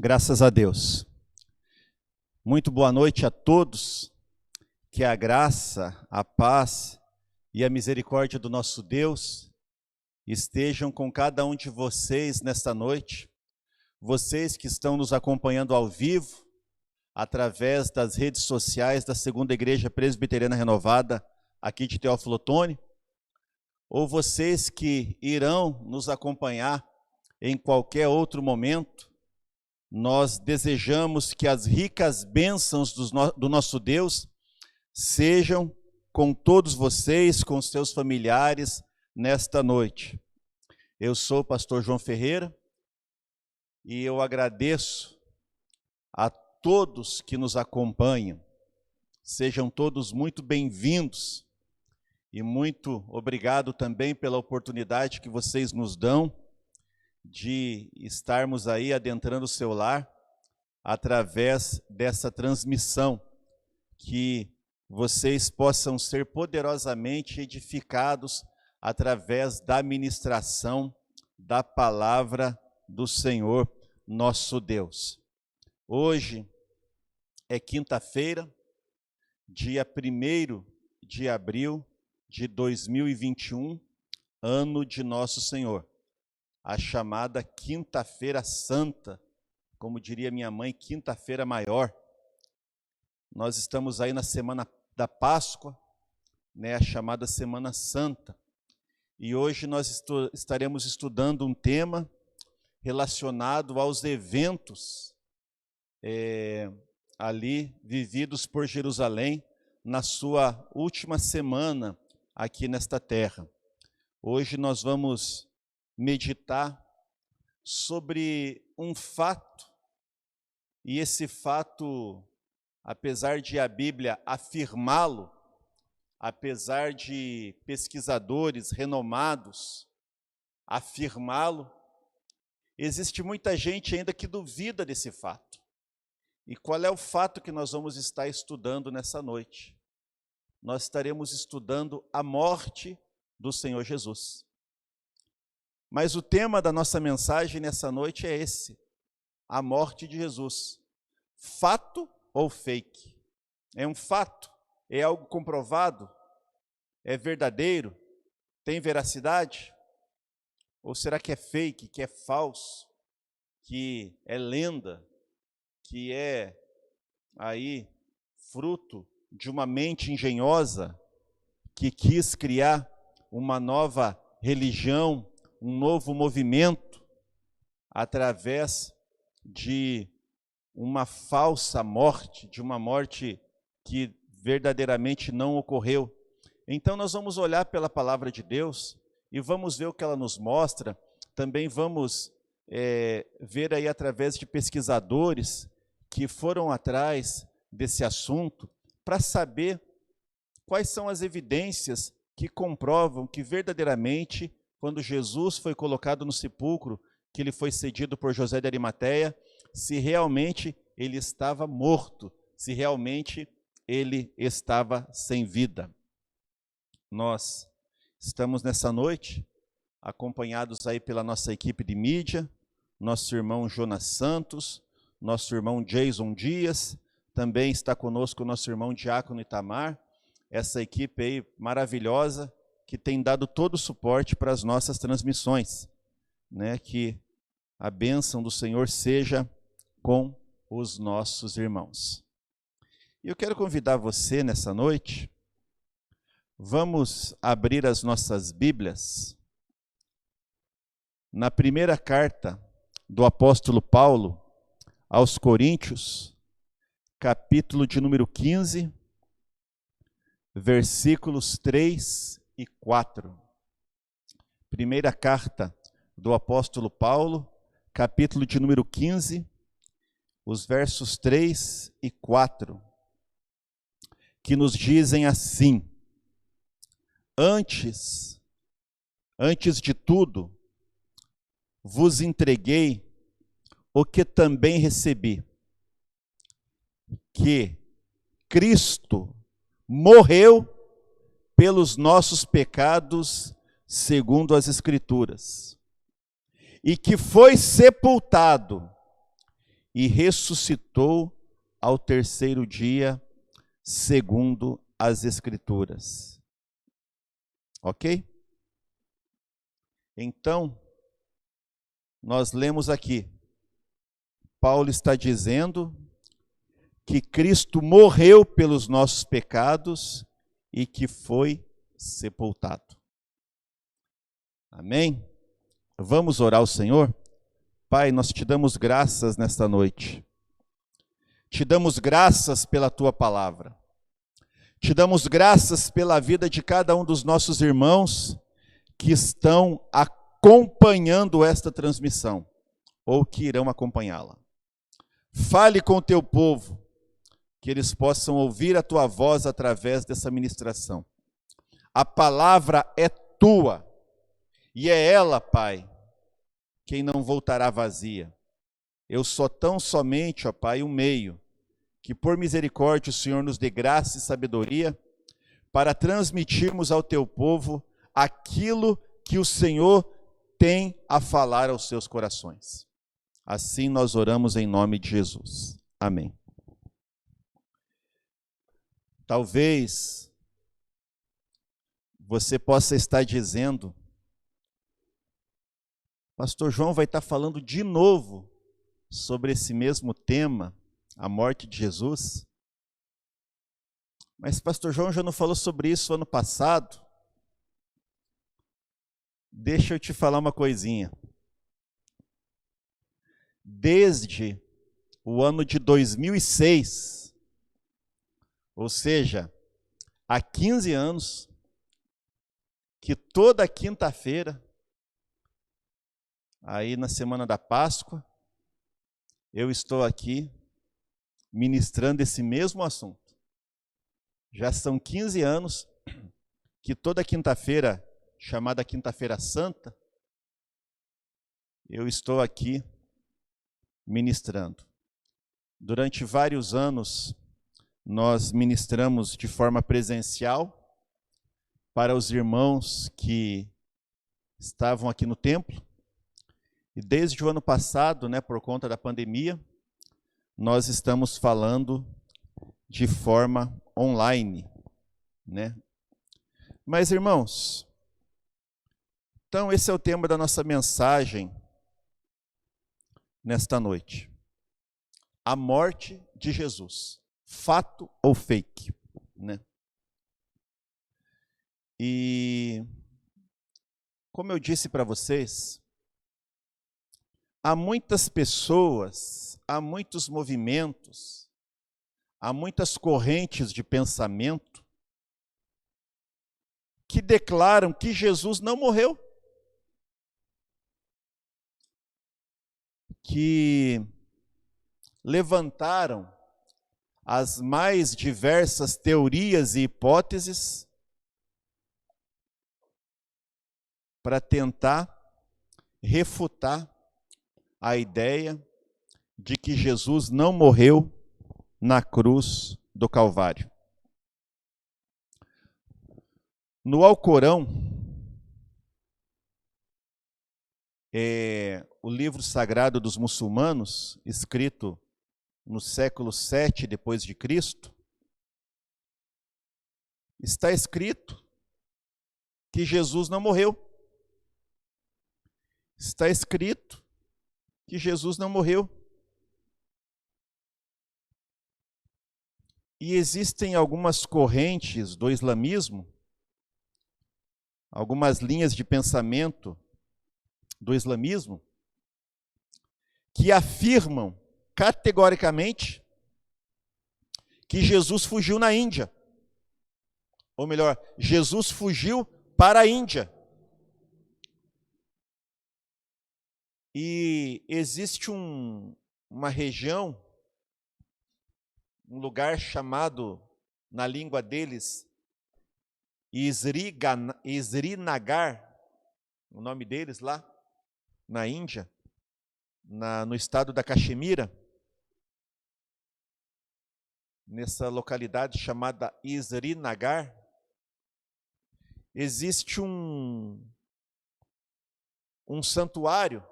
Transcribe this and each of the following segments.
Graças a Deus. Muito boa noite a todos. Que a graça, a paz e a misericórdia do nosso Deus estejam com cada um de vocês nesta noite. Vocês que estão nos acompanhando ao vivo, através das redes sociais da Segunda Igreja Presbiteriana Renovada, aqui de Teófilo Otoni, ou vocês que irão nos acompanhar em qualquer outro momento. Nós desejamos que as ricas bênçãos do nosso Deus sejam com todos vocês, com seus familiares, nesta noite. Eu sou o pastor João Ferreira e eu agradeço a todos que nos acompanham. Sejam todos muito bem-vindos e muito obrigado também pela oportunidade que vocês nos dão de estarmos aí adentrando o seu lar através dessa transmissão, que vocês possam ser poderosamente edificados através da ministração da palavra do Senhor nosso Deus. Hoje é quinta-feira, dia 1º de abril de 2021, ano de nosso Senhor. A chamada Quinta-feira Santa, como diria minha mãe, Quinta-feira Maior. Nós estamos aí na semana da Páscoa, né, a chamada Semana Santa. E hoje nós estaremos estudando um tema relacionado aos eventos ali vividos por Jerusalém na sua última semana aqui nesta terra. Hoje nós vamos meditar sobre um fato, e esse fato, apesar de a Bíblia afirmá-lo, apesar de pesquisadores renomados afirmá-lo, existe muita gente ainda que duvida desse fato. E qual é o fato que nós vamos estar estudando nessa noite? Nós estaremos estudando a morte do Senhor Jesus. Mas o tema da nossa mensagem nessa noite é esse: a morte de Jesus. Fato ou fake? É um fato? É algo comprovado? É verdadeiro? Tem veracidade? Ou será que é fake, que é falso, que é lenda, que é aí fruto de uma mente engenhosa que quis criar uma nova religião, um novo movimento, através de uma falsa morte, de uma morte que verdadeiramente não ocorreu. Então nós vamos olhar pela palavra de Deus e vamos ver o que ela nos mostra. Também vamos ver aí através de pesquisadores que foram atrás desse assunto para saber quais são as evidências que comprovam que verdadeiramente, quando Jesus foi colocado no sepulcro, que ele foi cedido por José de Arimateia, se realmente ele estava morto, se realmente ele estava sem vida. Nós estamos nessa noite acompanhados aí pela nossa equipe de mídia, nosso irmão Jonas Santos, nosso irmão Jason Dias, também está conosco o nosso irmão Diácono Itamar, essa equipe aí maravilhosa que tem dado todo o suporte para as nossas transmissões, né? Que a bênção do Senhor seja com os nossos irmãos. E eu quero convidar você nessa noite, vamos abrir as nossas Bíblias na primeira carta do apóstolo Paulo aos Coríntios, capítulo de número 15, versículos 3 e 4. Primeira carta do apóstolo Paulo, capítulo de número 15, os versos 3 e 4, que nos dizem assim: Antes de tudo, vos entreguei o que também recebi, que Cristo morreu pelos nossos pecados, segundo as Escrituras, e que foi sepultado, e ressuscitou ao terceiro dia, segundo as Escrituras. Ok? Então, nós lemos aqui, Paulo está dizendo que Cristo morreu pelos nossos pecados e que foi sepultado. Amém? Vamos orar ao Senhor? Pai, nós te damos graças nesta noite. Te damos graças pela tua palavra. Te damos graças pela vida de cada um dos nossos irmãos que estão acompanhando esta transmissão ou que irão acompanhá-la. Fale com o teu povo, que eles possam ouvir a tua voz através dessa ministração. A palavra é tua e é ela, Pai, quem não voltará vazia. Eu sou tão somente, ó Pai, um meio, que por misericórdia o Senhor nos dê graça e sabedoria para transmitirmos ao teu povo aquilo que o Senhor tem a falar aos seus corações. Assim nós oramos em nome de Jesus. Amém. Talvez você possa estar dizendo, Pastor João vai estar falando de novo sobre esse mesmo tema, a morte de Jesus. Mas Pastor João já não falou sobre isso ano passado? Deixa eu te falar uma coisinha. Desde o ano de 2006, ou seja, há 15 anos, que toda quinta-feira, aí na semana da Páscoa, eu estou aqui ministrando esse mesmo assunto. Já são 15 anos que toda quinta-feira, chamada Quinta-feira Santa, eu estou aqui ministrando. Durante vários anos, nós ministramos de forma presencial para os irmãos que estavam aqui no templo. E desde o ano passado, por conta da pandemia, nós estamos falando de forma online, Mas, irmãos, então esse é o tema da nossa mensagem nesta noite. A morte de Jesus, fato ou fake, E, como eu disse para vocês, há muitas pessoas, há muitos movimentos, há muitas correntes de pensamento que declaram que Jesus não morreu. Que levantaram as mais diversas teorias e hipóteses para tentar refutar a ideia de que Jesus não morreu na cruz do Calvário. No Alcorão, o livro sagrado dos muçulmanos, escrito no século 7 depois de Cristo, está escrito que Jesus não morreu. Está escrito que Jesus não morreu. E existem algumas correntes do islamismo, algumas linhas de pensamento do islamismo, que afirmam categoricamente que Jesus fugiu na Índia. Ou melhor, Jesus fugiu para a Índia. E existe uma região, um lugar chamado, na língua deles, Srinagar, o nome deles lá, na Índia, no estado da Caxemira, nessa localidade chamada Srinagar, existe um santuário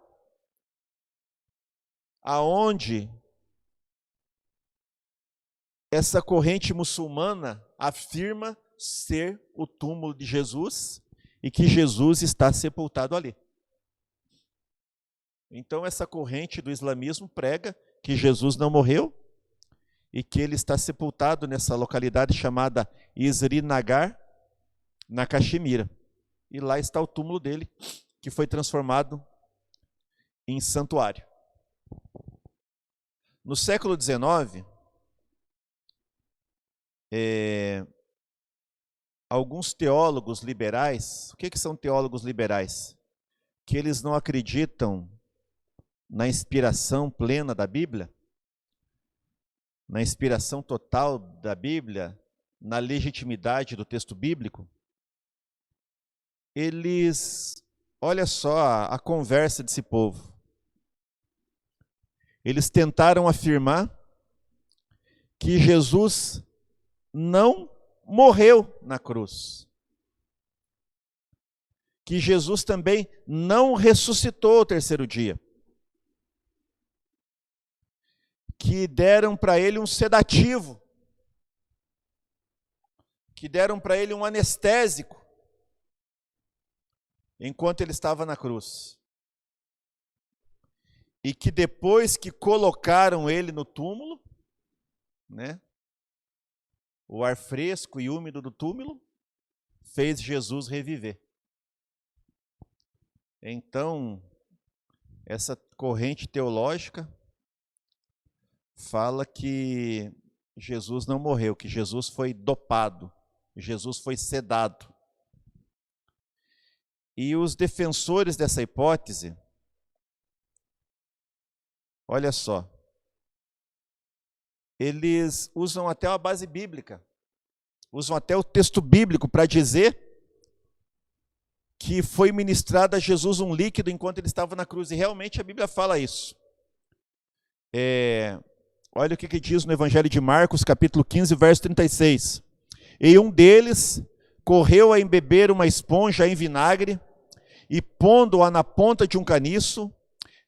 aonde essa corrente muçulmana afirma ser o túmulo de Jesus e que Jesus está sepultado ali. Então essa corrente do islamismo prega que Jesus não morreu e que ele está sepultado nessa localidade chamada Srinagar, na Caxemira. E lá está o túmulo dele, que foi transformado em santuário. No século XIX, alguns teólogos liberais, o que são teólogos liberais? Que eles não acreditam na inspiração plena da Bíblia, na inspiração total da Bíblia, na legitimidade do texto bíblico. Eles, olha só a conversa desse povo. Eles tentaram afirmar que Jesus não morreu na cruz. Que Jesus também não ressuscitou ao terceiro dia. Que deram para ele um sedativo. Que deram para ele um anestésico. Enquanto ele estava na cruz. E que depois que colocaram ele no túmulo, né, o ar fresco e úmido do túmulo fez Jesus reviver. Então, essa corrente teológica fala que Jesus não morreu, que Jesus foi dopado, Jesus foi sedado. E os defensores dessa hipótese, olha só, eles usam até uma base bíblica, usam até o texto bíblico para dizer que foi ministrado a Jesus um líquido enquanto ele estava na cruz, e realmente a Bíblia fala isso. Olha o que diz no Evangelho de Marcos, capítulo 15, verso 36. E um deles correu a embeber uma esponja em vinagre, e pondo-a na ponta de um caniço,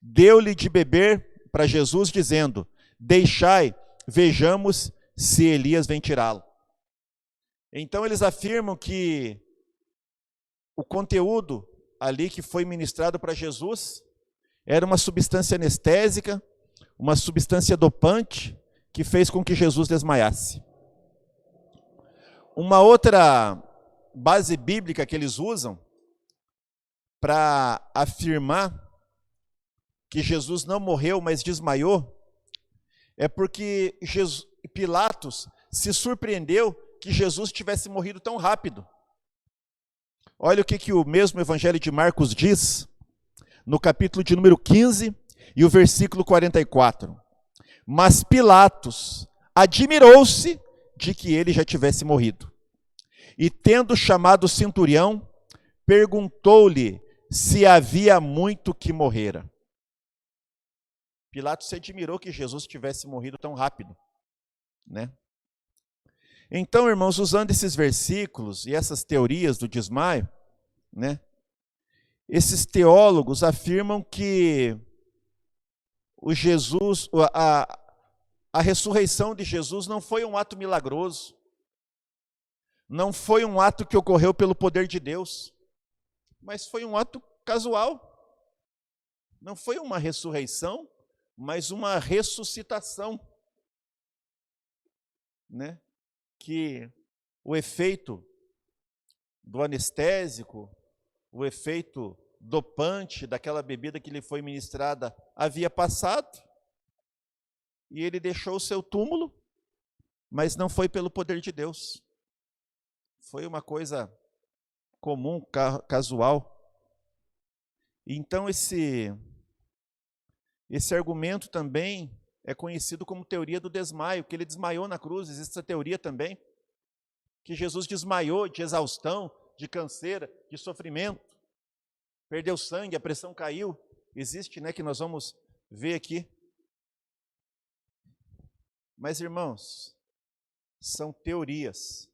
deu-lhe de beber para Jesus, dizendo: deixai, vejamos se Elias vem tirá-lo. Então eles afirmam que o conteúdo ali que foi ministrado para Jesus era uma substância anestésica, uma substância dopante, que fez com que Jesus desmaiasse. Uma outra base bíblica que eles usam para afirmar que Jesus não morreu, mas desmaiou, é porque Pilatos se surpreendeu que Jesus tivesse morrido tão rápido. Olha o que o mesmo Evangelho de Marcos diz, no capítulo de número 15 e o versículo 44. Mas Pilatos admirou-se de que ele já tivesse morrido. E tendo chamado o centurião, perguntou-lhe se havia muito que morrera. Pilatos se admirou que Jesus tivesse morrido tão rápido, né? Então, irmãos, usando esses versículos e essas teorias do desmaio, né, esses teólogos afirmam que a ressurreição de Jesus não foi um ato milagroso, não foi um ato que ocorreu pelo poder de Deus, mas foi um ato casual. Não foi uma ressurreição, mas uma ressuscitação, né? Que o efeito do anestésico, o efeito dopante daquela bebida que lhe foi ministrada havia passado, e ele deixou o seu túmulo, mas não foi pelo poder de Deus. Foi uma coisa comum, casual. Então esse argumento também é conhecido como teoria do desmaio, que ele desmaiou na cruz. Existe essa teoria também, que Jesus desmaiou de exaustão, de canseira, de sofrimento, perdeu sangue, a pressão caiu. Existe, né, que nós vamos ver aqui. Mas, irmãos, são teorias,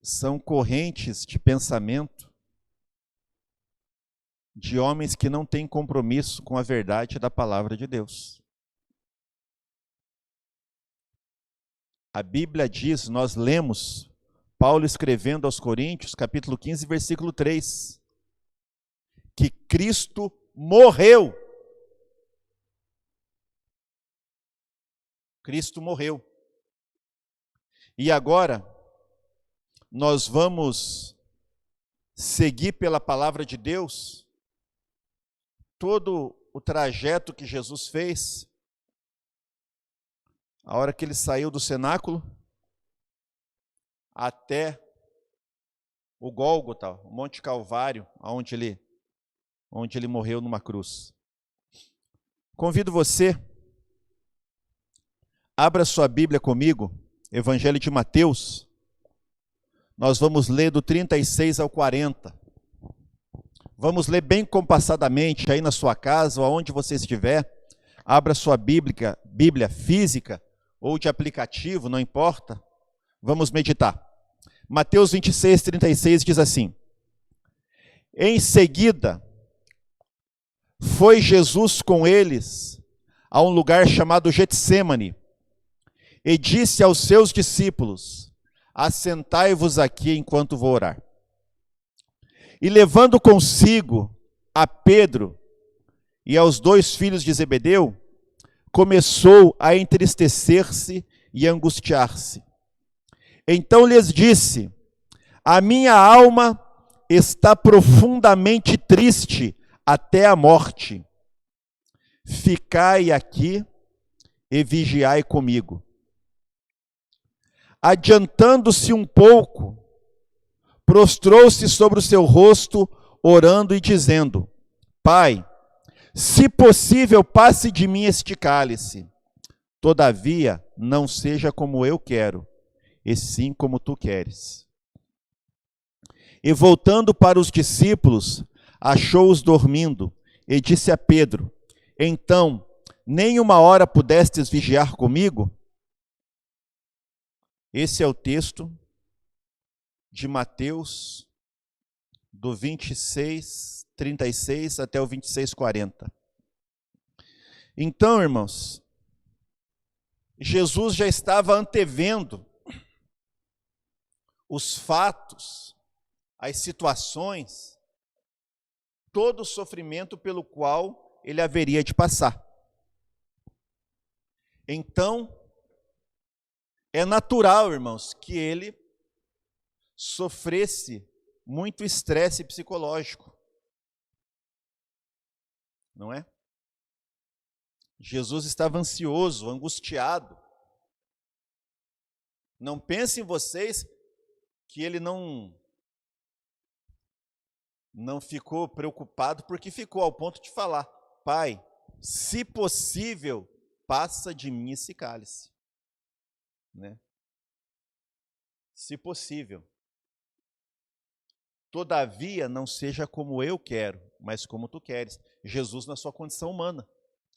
são correntes de pensamento de homens que não têm compromisso com a verdade da palavra de Deus. A Bíblia diz, nós lemos, Paulo escrevendo aos Coríntios, capítulo 15, versículo 3, que Cristo morreu. Cristo morreu. E agora, nós vamos seguir pela palavra de Deus todo o trajeto que Jesus fez, a hora que ele saiu do cenáculo até o Gólgota, o Monte Calvário, onde ele morreu numa cruz. Convido você, abra sua Bíblia comigo, Evangelho de Mateus, nós vamos ler do 36 ao 40. Vamos ler bem compassadamente aí na sua casa, ou aonde você estiver. Abra sua Bíblia física ou de aplicativo, não importa. Vamos meditar. Mateus 26, 36 diz assim: Em seguida, foi Jesus com eles a um lugar chamado Getsêmani, e disse aos seus discípulos: Assentai-vos aqui enquanto vou orar. E levando consigo a Pedro e aos 2 filhos de Zebedeu, começou a entristecer-se e angustiar-se. Então lhes disse: A minha alma está profundamente triste até a morte. Ficai aqui e vigiai comigo. Adiantando-se um pouco, prostrou-se sobre o seu rosto, orando e dizendo: Pai, se possível, passe de mim este cálice. Todavia, não seja como eu quero, e sim como tu queres. E voltando para os discípulos, achou-os dormindo, e disse a Pedro: Então, nem uma hora pudestes vigiar comigo? Esse é o texto de Mateus, do 26, 36 até o 26, 40. Então, irmãos, Jesus já estava antevendo os fatos, as situações, todo o sofrimento pelo qual ele haveria de passar. Então, é natural, irmãos, que ele sofresse muito estresse psicológico. Não é? Jesus estava ansioso, angustiado. Não pensem vocês que ele não ficou preocupado, porque ficou ao ponto de falar: Pai, se possível, passa de mim esse cálice. Né? Se possível. Todavia, não seja como eu quero, mas como tu queres. Jesus na sua condição humana.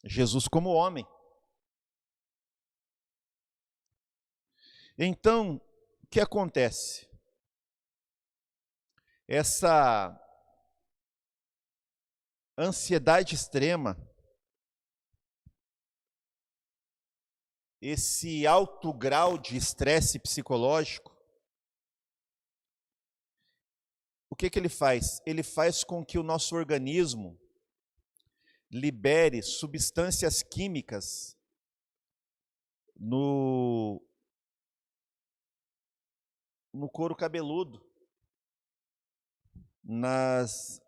Jesus como homem. Então, o que acontece? Essa ansiedade extrema, esse alto grau de estresse psicológico, o que ele faz? Ele faz com que o nosso organismo libere substâncias químicas no couro cabeludo, nas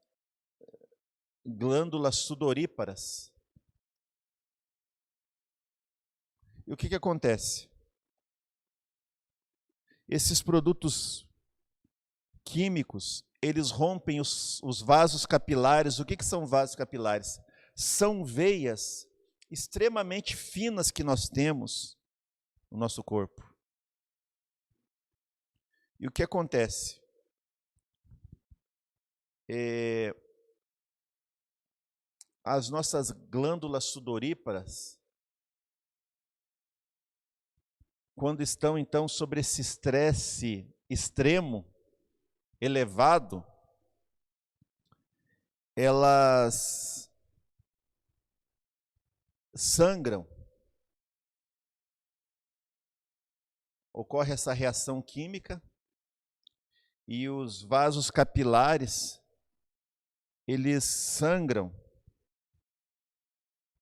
glândulas sudoríparas. E o que acontece? Esses produtos químicos, eles rompem os vasos capilares. O que são vasos capilares? São veias extremamente finas que nós temos no nosso corpo. E o que acontece? As nossas glândulas sudoríparas, quando estão então sobre esse estresse extremo, elevado, elas sangram. ocorre essa reação química e os vasos capilares, eles sangram.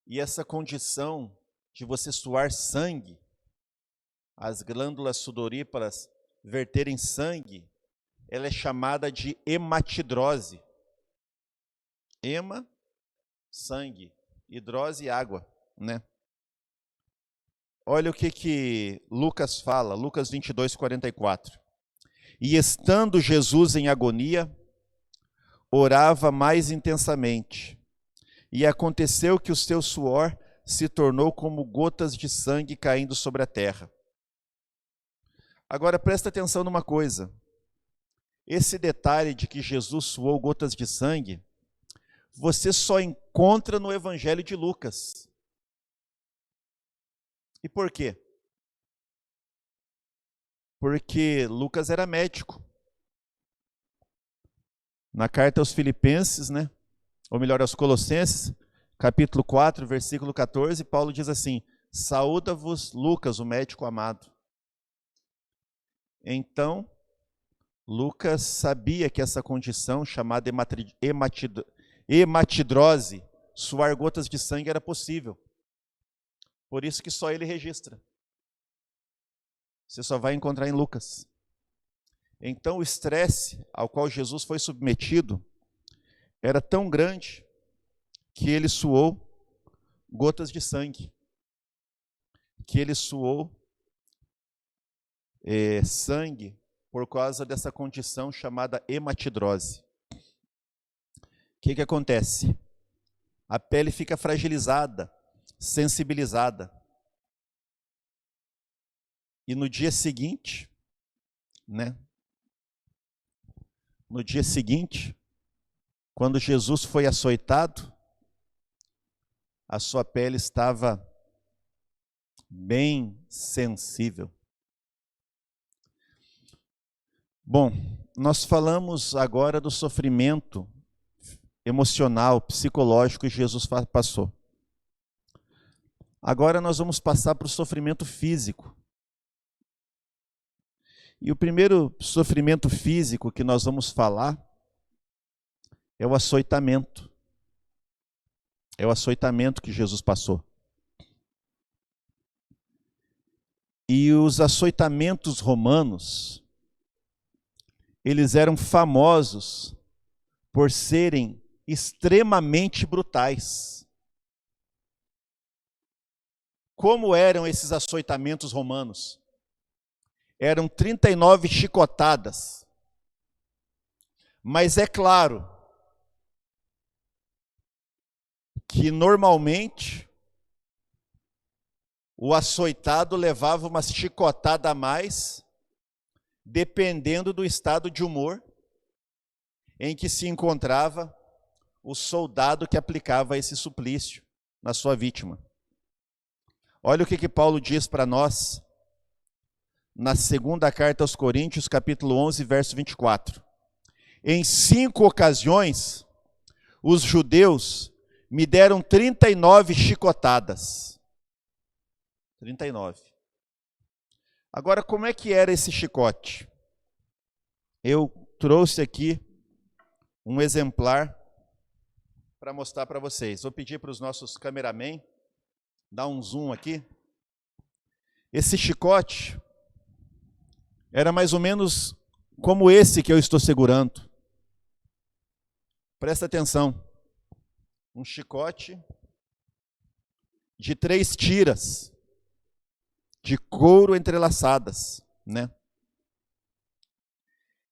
E essa condição de você suar sangue, as glândulas sudoríparas verterem sangue, ela é chamada de hematidrose. Hema, sangue, hidrose, água, né? Olha o que Lucas fala, Lucas 22, 44. E estando Jesus em agonia, orava mais intensamente, e aconteceu que o seu suor se tornou como gotas de sangue caindo sobre a terra. Agora presta atenção numa coisa. Esse detalhe de que Jesus suou gotas de sangue, você só encontra no Evangelho de Lucas. E por quê? Porque Lucas era médico. Na carta aos Filipenses, né? Ou melhor, aos Colossenses, capítulo 4, versículo 14, Paulo diz assim: saúda-vos Lucas, o médico amado. Então, Lucas sabia que essa condição chamada hematidrose, suar gotas de sangue, era possível. Por isso que só ele registra. Você só vai encontrar em Lucas. Então o estresse ao qual Jesus foi submetido era tão grande que ele suou gotas de sangue. Que ele suou sangue por causa dessa condição chamada hematidrose. O que acontece? A pele fica fragilizada, sensibilizada. E no dia seguinte, né? No dia seguinte, quando Jesus foi açoitado, a sua pele estava bem sensível. Bom, nós falamos agora do sofrimento emocional, psicológico que Jesus passou. Agora nós vamos passar para o sofrimento físico. E o primeiro sofrimento físico que nós vamos falar é o açoitamento. É o açoitamento que Jesus passou. E os açoitamentos romanos, eles eram famosos por serem extremamente brutais. Como eram esses açoitamentos romanos? Eram 39 chicotadas. Mas é claro que normalmente o açoitado levava uma chicotada a mais, dependendo do estado de humor em que se encontrava o soldado que aplicava esse suplício na sua vítima. Olha o que Paulo diz para nós na segunda carta aos Coríntios, capítulo 11, verso 24. Em 5 ocasiões, os judeus me deram 39 chicotadas. 39. Agora, como é que era esse chicote? Eu trouxe aqui um exemplar para mostrar para vocês. Vou pedir para os nossos cameramen dar um zoom aqui. Esse chicote era mais ou menos como esse que eu estou segurando. Presta atenção. Um chicote de 3 tiras de couro entrelaçadas, né?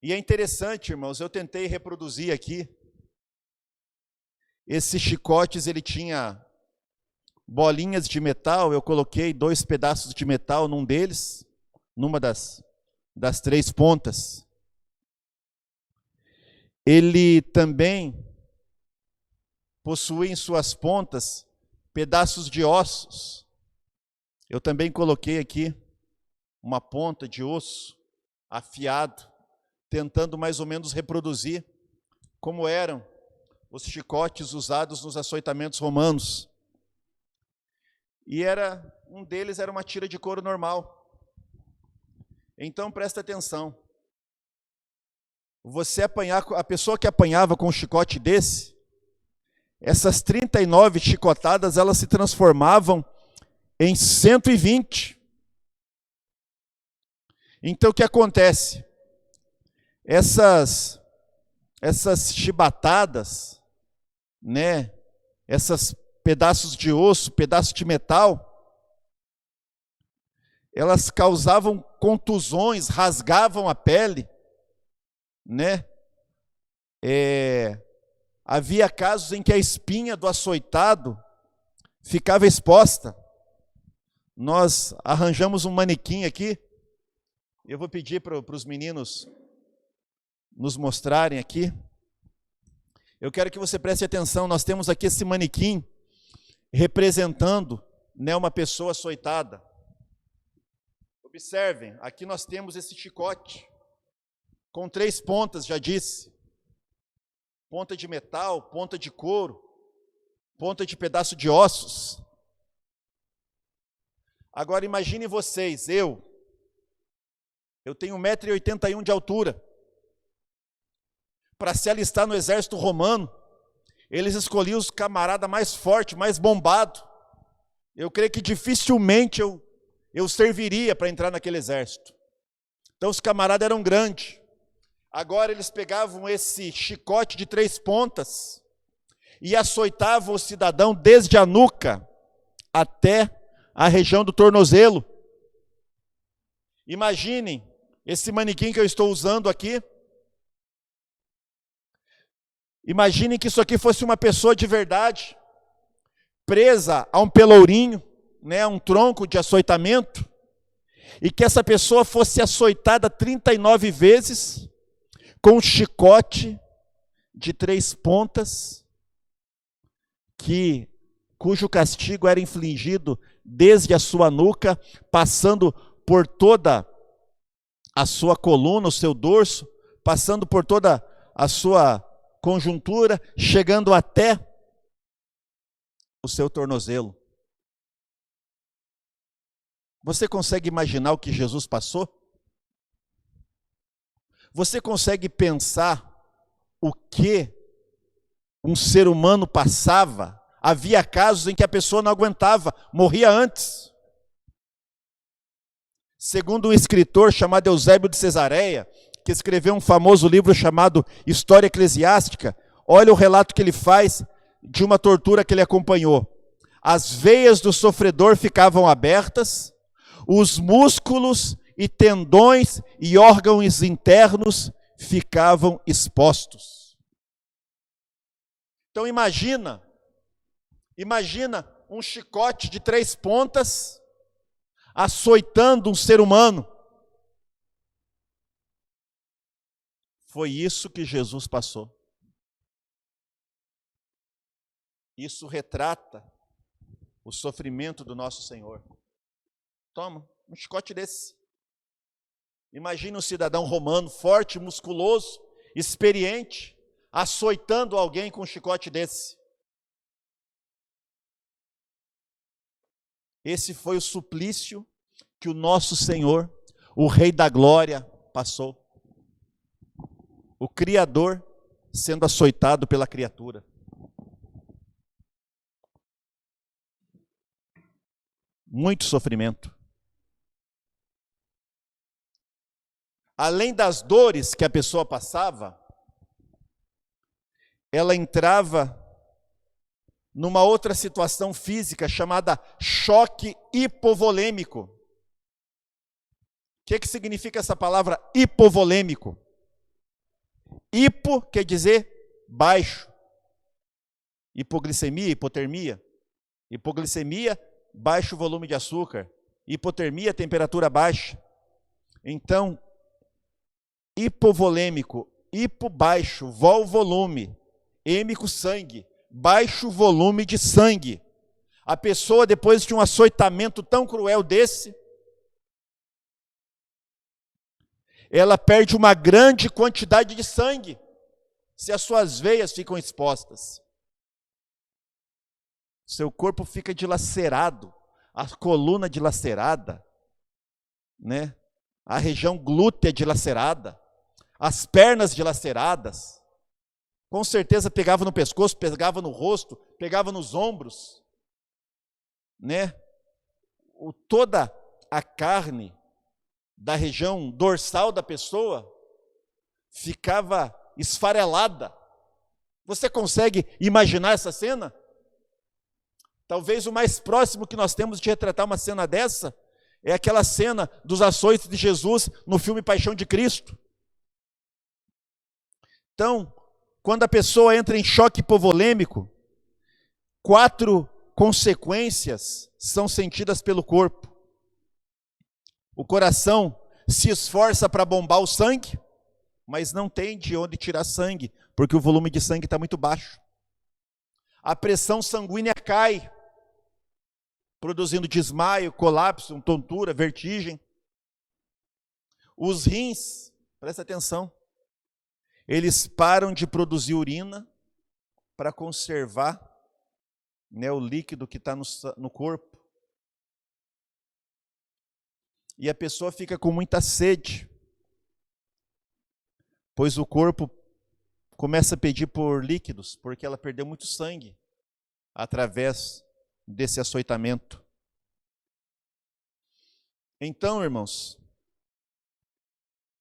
E é interessante, irmãos, eu tentei reproduzir aqui. Esses chicotes, ele tinha bolinhas de metal, eu coloquei 2 pedaços de metal num deles, numa das 3 pontas. Ele também possui em suas pontas pedaços de ossos. Eu também coloquei aqui uma ponta de osso afiado, tentando mais ou menos reproduzir como eram os chicotes usados nos açoitamentos romanos. E um deles era uma tira de couro normal. Então presta atenção. A pessoa que apanhava com um chicote desse, essas 39 chicotadas, elas se transformavam em 120. Então o que acontece? Essas chibatadas, né? Esses pedaços de osso, pedaços de metal, elas causavam contusões, rasgavam a pele, né? Havia casos em que a espinha do açoitado ficava exposta. Nós arranjamos um manequim aqui. Eu vou pedir para os meninos nos mostrarem aqui. Eu quero que você preste atenção. Nós temos aqui esse manequim representando, né, uma pessoa açoitada. Observem, aqui nós temos esse chicote com 3 pontas, já disse. Ponta de metal, ponta de couro, ponta de pedaço de ossos. Agora imagine vocês, eu tenho 1,81 m de altura. Para se alistar no exército romano, eles escolhiam os camaradas mais fortes, mais bombados. Eu creio que dificilmente eu serviria para entrar naquele exército. Então os camaradas eram grandes. Agora eles pegavam esse chicote de 3 pontas e açoitavam o cidadão desde a nuca até a região do tornozelo. Imaginem esse manequim que eu estou usando aqui. Imaginem que isso aqui fosse uma pessoa de verdade, presa a um pelourinho, né, um tronco de açoitamento, e que essa pessoa fosse açoitada 39 vezes, com um chicote de 3 pontas, cujo castigo era infligido desde a sua nuca, passando por toda a sua coluna, o seu dorso, passando por toda a sua conjuntura, chegando até o seu tornozelo. Você consegue imaginar o que Jesus passou? Você consegue pensar o que um ser humano passava? Havia casos em que a pessoa não aguentava, morria antes. Segundo um escritor chamado Eusébio de Cesareia, que escreveu um famoso livro chamado História Eclesiástica, olha o relato que ele faz de uma tortura que ele acompanhou. As veias do sofredor ficavam abertas, os músculos e tendões e órgãos internos ficavam expostos. Então imagina um chicote de 3 pontas açoitando um ser humano. Foi isso que Jesus passou. Isso retrata o sofrimento do nosso Senhor. Toma, um chicote desse. Imagina um cidadão romano, forte, musculoso, experiente, açoitando alguém com um chicote desse. Esse foi o suplício que o nosso Senhor, o Rei da Glória, passou. O Criador sendo açoitado pela criatura. Muito sofrimento. Além das dores que a pessoa passava, ela entrava numa outra situação física chamada choque hipovolêmico. O que significa essa palavra hipovolêmico? Hipo quer dizer baixo. Hipoglicemia, hipotermia. Hipoglicemia, baixo volume de açúcar. Hipotermia, temperatura baixa. Então, hipovolêmico, hipo baixo, vol volume, êmico sangue, baixo volume de sangue. A pessoa, depois de um açoitamento tão cruel desse, ela perde uma grande quantidade de sangue, se as suas veias ficam expostas. Seu corpo fica dilacerado, a coluna dilacerada, né? a região glútea dilacerada, as pernas dilaceradas. Com certeza pegava no pescoço, pegava no rosto, pegava nos ombros, né? Toda a carne da região dorsal da pessoa ficava esfarelada. Você consegue imaginar essa cena? Talvez o mais próximo que nós temos de retratar uma cena dessa é aquela cena dos açoites de Jesus no filme Paixão de Cristo. Então, quando a pessoa entra em choque hipovolêmico, 4 consequências são sentidas pelo corpo. O coração se esforça para bombar o sangue, mas não tem de onde tirar sangue, porque o volume de sangue está muito baixo. A pressão sanguínea cai, produzindo desmaio, colapso, tontura, vertigem. Os rins, presta atenção, eles param de produzir urina para conservar, né, o líquido que está no corpo. E a pessoa fica com muita sede, pois o corpo começa a pedir por líquidos, porque ela perdeu muito sangue através desse açoitamento. Então, irmãos,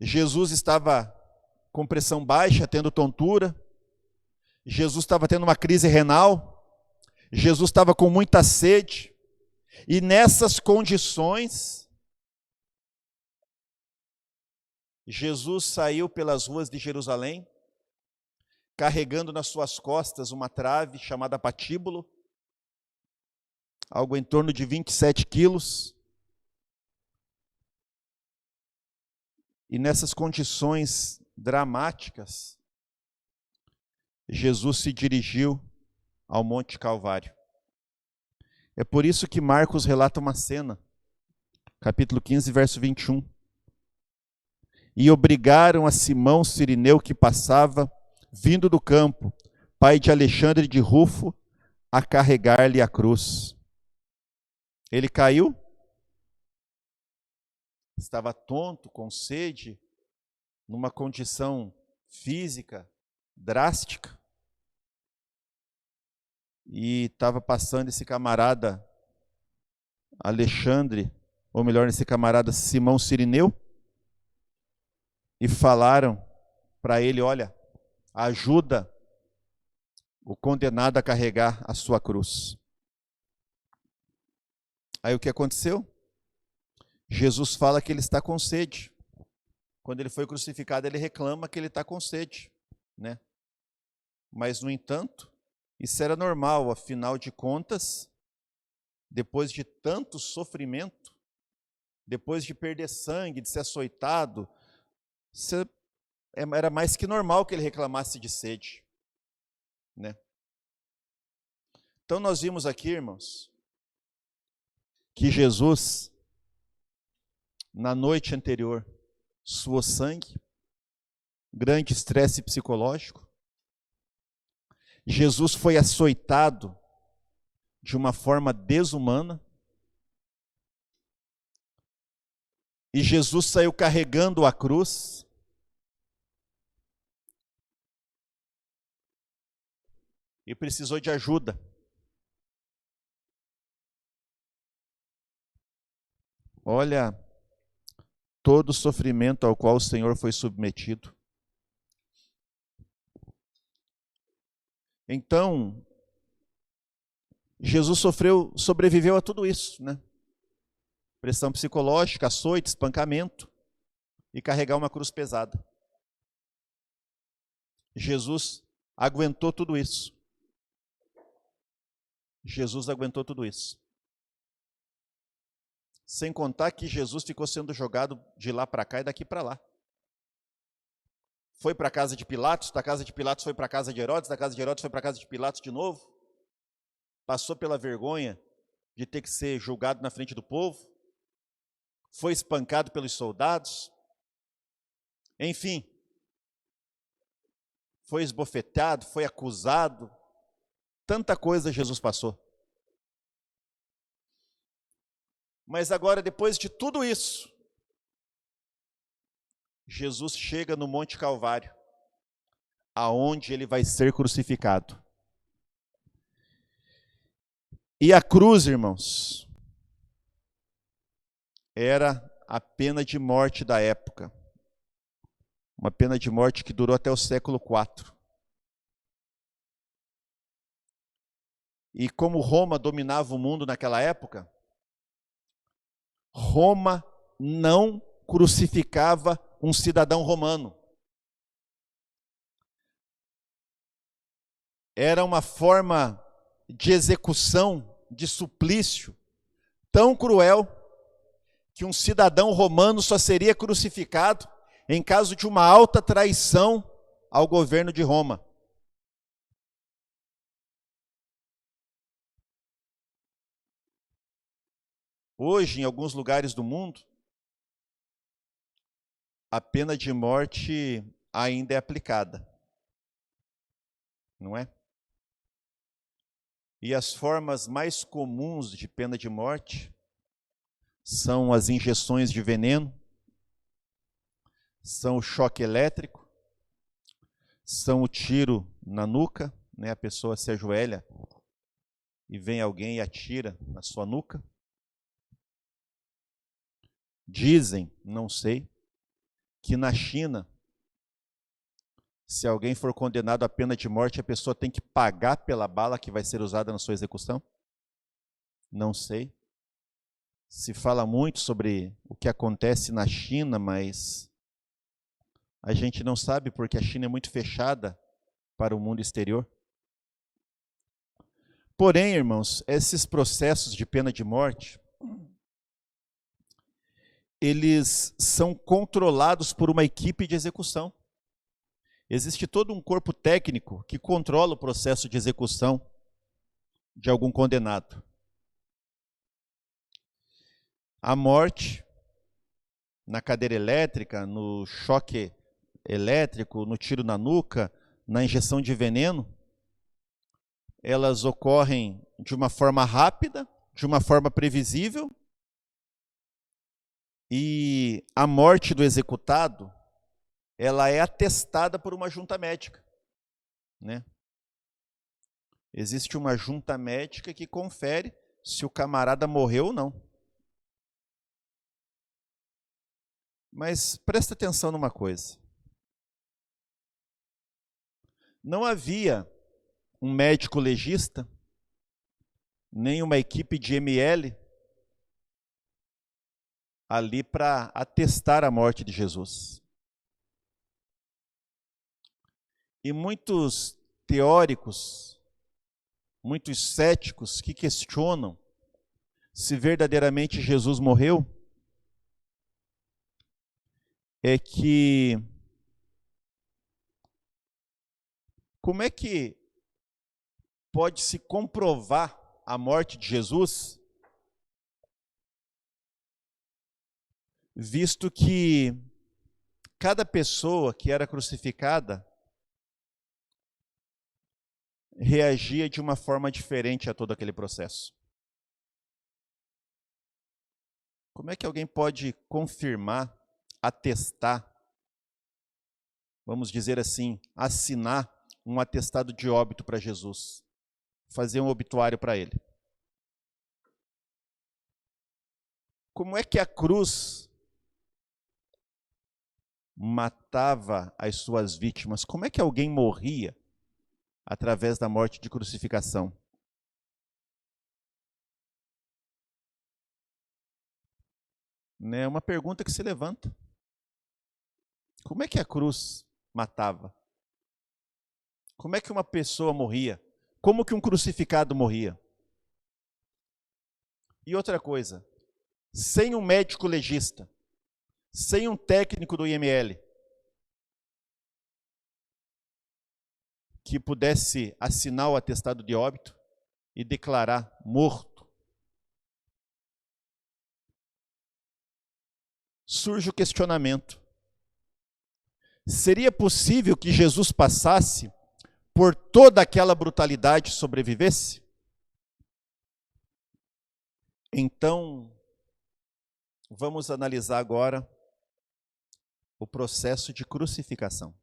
Jesus estava com pressão baixa, tendo tontura, Jesus estava tendo uma crise renal, Jesus estava com muita sede, e nessas condições, Jesus saiu pelas ruas de Jerusalém, carregando nas suas costas uma trave chamada patíbulo, algo em torno de 27 quilos. E nessas condições dramáticas, Jesus se dirigiu ao Monte Calvário. É por isso que Marcos relata uma cena, capítulo 15, verso 21. E obrigaram a Simão Cirineu, que passava, vindo do campo, pai de Alexandre de Rufo, a carregar-lhe a cruz. Ele caiu, estava tonto, com sede, numa condição física drástica, e estava passando esse camarada Alexandre, ou melhor, esse camarada Simão Cirineu, e falaram para ele: olha, ajuda o condenado a carregar a sua cruz. Aí o que aconteceu? Jesus fala que ele está com sede. Quando ele foi crucificado, ele reclama que ele está com sede, né? Mas, no entanto, isso era normal, afinal de contas, depois de tanto sofrimento, depois de perder sangue, de ser açoitado, era mais que normal que ele reclamasse de sede, né? Então nós vimos aqui, irmãos, que Jesus, na noite anterior, suou sangue, grande estresse psicológico. Jesus foi açoitado de uma forma desumana. E Jesus saiu carregando a cruz. E precisou de ajuda. Olha todo o sofrimento ao qual o Senhor foi submetido. Então, Jesus sobreviveu a tudo isso, né? Pressão psicológica, açoite, espancamento e carregar uma cruz pesada. Jesus aguentou tudo isso. Jesus aguentou tudo isso. Sem contar que Jesus ficou sendo jogado de lá para cá e daqui para lá. Foi para a casa de Pilatos, da casa de Pilatos foi para a casa de Herodes, da casa de Herodes foi para a casa de Pilatos de novo. Passou pela vergonha de ter que ser julgado na frente do povo. Foi espancado pelos soldados. Enfim, foi esbofeteado, foi acusado. Tanta coisa Jesus passou. Mas agora, depois de tudo isso, Jesus chega no Monte Calvário, aonde ele vai ser crucificado. E a cruz, irmãos, era a pena de morte da época. Uma pena de morte que durou até o século IV. E como Roma dominava o mundo naquela época, Roma não crucificava um cidadão romano. Era uma forma de execução, de suplício, tão cruel, que um cidadão romano só seria crucificado em caso de uma alta traição ao governo de Roma. Hoje, em alguns lugares do mundo, a pena de morte ainda é aplicada, não é? E as formas mais comuns de pena de morte são as injeções de veneno, são o choque elétrico, são o tiro na nuca, né? A pessoa se ajoelha e vem alguém e atira na sua nuca. Dizem, não sei, que na China, se alguém for condenado à pena de morte, a pessoa tem que pagar pela bala que vai ser usada na sua execução? Não sei. Se fala muito sobre o que acontece na China, mas a gente não sabe porque a China é muito fechada para o mundo exterior. Porém, irmãos, esses processos de pena de morte, eles são controlados por uma equipe de execução. Existe todo um corpo técnico que controla o processo de execução de algum condenado. A morte, na cadeira elétrica, no choque elétrico, no tiro na nuca, na injeção de veneno, elas ocorrem de uma forma rápida, de uma forma previsível, e a morte do executado, ela é atestada por uma junta médica, né? Existe uma junta médica que confere se o camarada morreu ou não. Mas presta atenção numa coisa. Não havia um médico legista, nem uma equipe de ML ali para atestar a morte de Jesus. E muitos teóricos, muitos céticos que questionam se verdadeiramente Jesus morreu, é que como é que pode se comprovar a morte de Jesus, visto que cada pessoa que era crucificada reagia de uma forma diferente a todo aquele processo? Como é que alguém pode confirmar, atestar, vamos dizer assim, assinar um atestado de óbito para Jesus, fazer um obituário para ele? Como é que a cruz matava as suas vítimas? Como é que alguém morria através da morte de crucificação? É uma pergunta que se levanta. Como é que a cruz matava? Como é que uma pessoa morria? Como que um crucificado morria? E outra coisa, sem um médico legista, sem um técnico do IML, que pudesse assinar o atestado de óbito e declarar morto, surge o questionamento: seria possível que Jesus passasse por toda aquela brutalidade e sobrevivesse? Então, vamos analisar agora o processo de crucificação.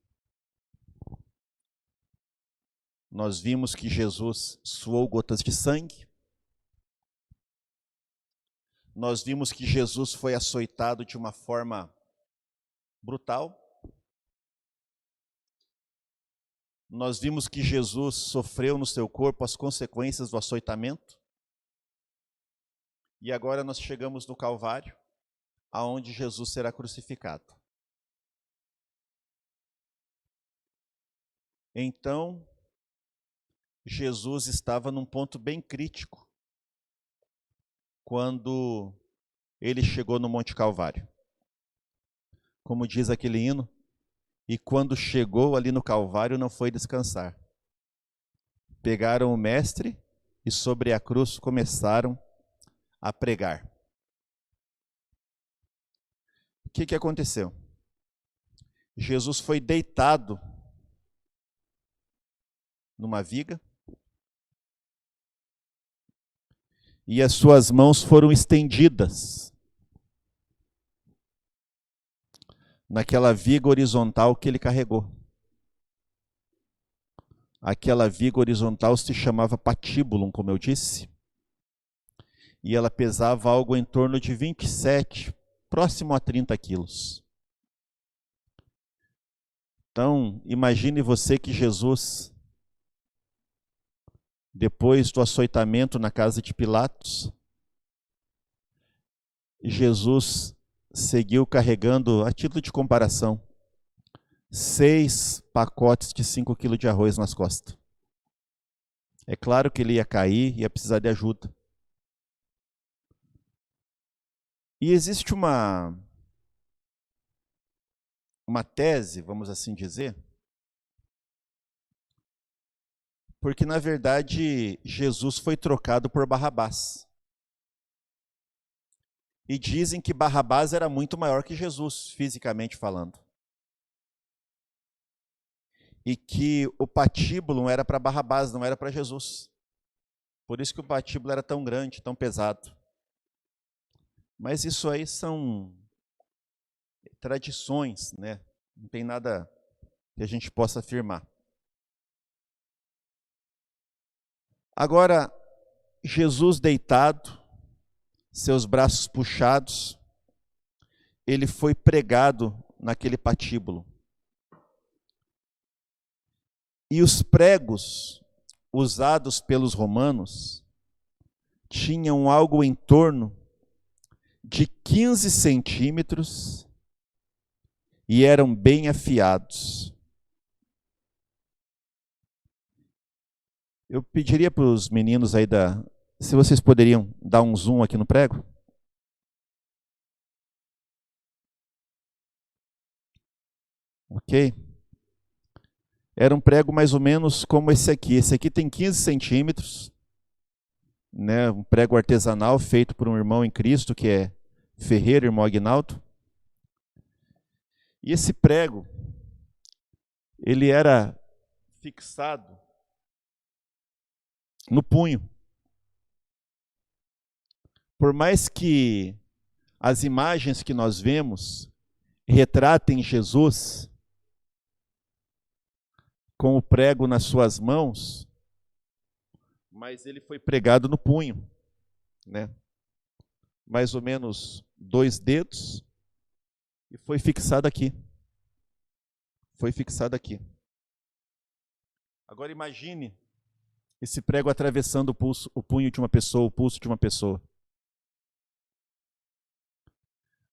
Nós vimos que Jesus suou gotas de sangue. Nós vimos que Jesus foi açoitado de uma forma brutal. Nós vimos que Jesus sofreu no seu corpo as consequências do açoitamento. E agora nós chegamos no Calvário, aonde Jesus será crucificado. Então, Jesus estava num ponto bem crítico quando ele chegou no Monte Calvário. Como diz aquele hino, e quando chegou ali no Calvário não foi descansar. Pegaram o mestre e sobre a cruz começaram a pregar. O que aconteceu? Jesus foi deitado numa viga e as suas mãos foram estendidas naquela viga horizontal que ele carregou. Aquela viga horizontal se chamava patíbulum, como eu disse, e ela pesava algo em torno de 27, próximo a 30 quilos. Então, imagine você que Jesus, depois do açoitamento na casa de Pilatos, Jesus seguiu carregando, a título de comparação, 6 pacotes de 5 quilos de arroz nas costas. É claro que ele ia cair, ia precisar de ajuda. E existe uma tese, vamos assim dizer, porque na verdade Jesus foi trocado por Barrabás. E dizem que Barrabás era muito maior que Jesus, fisicamente falando. E que o patíbulo era para Barrabás, não era para Jesus. Por isso que o patíbulo era tão grande, tão pesado. Mas isso aí são tradições, né? Não tem nada que a gente possa afirmar. Agora, Jesus deitado, seus braços puxados, ele foi pregado naquele patíbulo. E os pregos usados pelos romanos tinham algo em torno de 15 centímetros e eram bem afiados. Eu pediria para os meninos aí se vocês poderiam dar um zoom aqui no prego. Ok? Era um prego mais ou menos como esse aqui. Esse aqui tem 15 centímetros, né? Um prego artesanal feito por um irmão em Cristo, que é ferreiro, irmão Aguinaldo. E esse prego, ele era fixado no punho. Por mais que as imagens que nós vemos retratem Jesus com o prego nas suas mãos, mas ele foi pregado no punho, né? Mais ou menos 2 dedos, e foi fixado aqui. Foi fixado aqui. Agora imagine esse prego atravessando o punho de uma pessoa, o pulso de uma pessoa.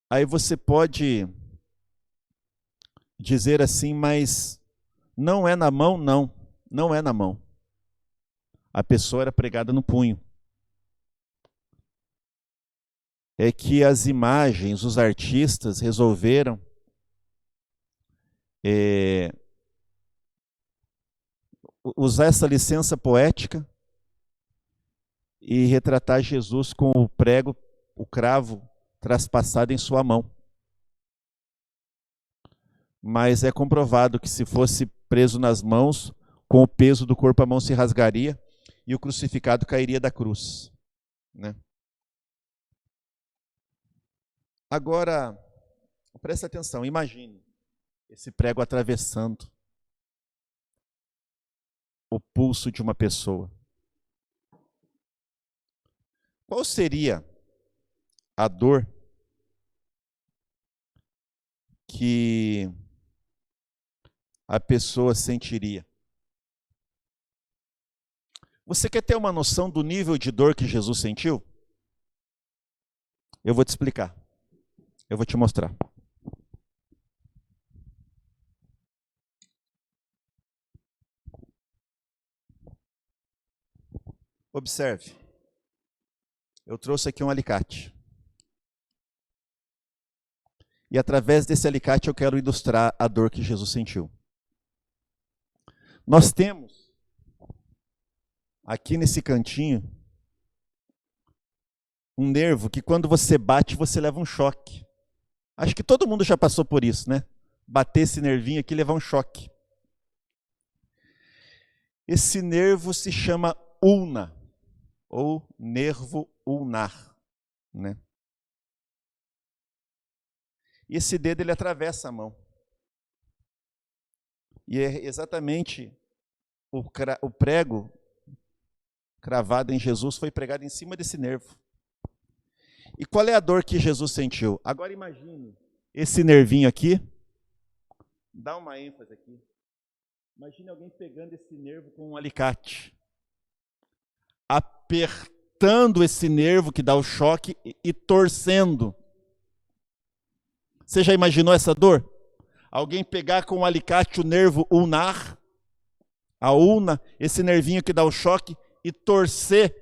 Aí você pode dizer assim, mas não é na mão? Não, não é na mão. A pessoa era pregada no punho. É que as imagens, os artistas resolveram usar essa licença poética e retratar Jesus com o prego, o cravo traspassado em sua mão. Mas é comprovado que se fosse preso nas mãos, com o peso do corpo a mão se rasgaria e o crucificado cairia da cruz, né? Agora, presta atenção, imagine, esse prego atravessando o pulso de uma pessoa. Qual seria a dor que a pessoa sentiria? Você quer ter uma noção do nível de dor que Jesus sentiu? Eu vou te explicar. Eu vou te mostrar. Observe. Eu trouxe aqui um alicate. E através desse alicate eu quero ilustrar a dor que Jesus sentiu. Nós temos aqui nesse cantinho um nervo que quando você bate, você leva um choque. Acho que todo mundo já passou por isso, né? Bater esse nervinho aqui e levar um choque. Esse nervo se chama ulna, ou nervo ulnar, né? E esse dedo ele atravessa a mão. E é exatamente o prego cravado em Jesus foi pregado em cima desse nervo. E qual é a dor que Jesus sentiu? Agora imagine esse nervinho aqui. Dá uma ênfase aqui. Imagine alguém pegando esse nervo com um alicate, apertando esse nervo que dá o choque e torcendo. Você já imaginou essa dor? Alguém pegar com um alicate o nervo ulnar, a ulna, esse nervinho que dá o choque, e torcer.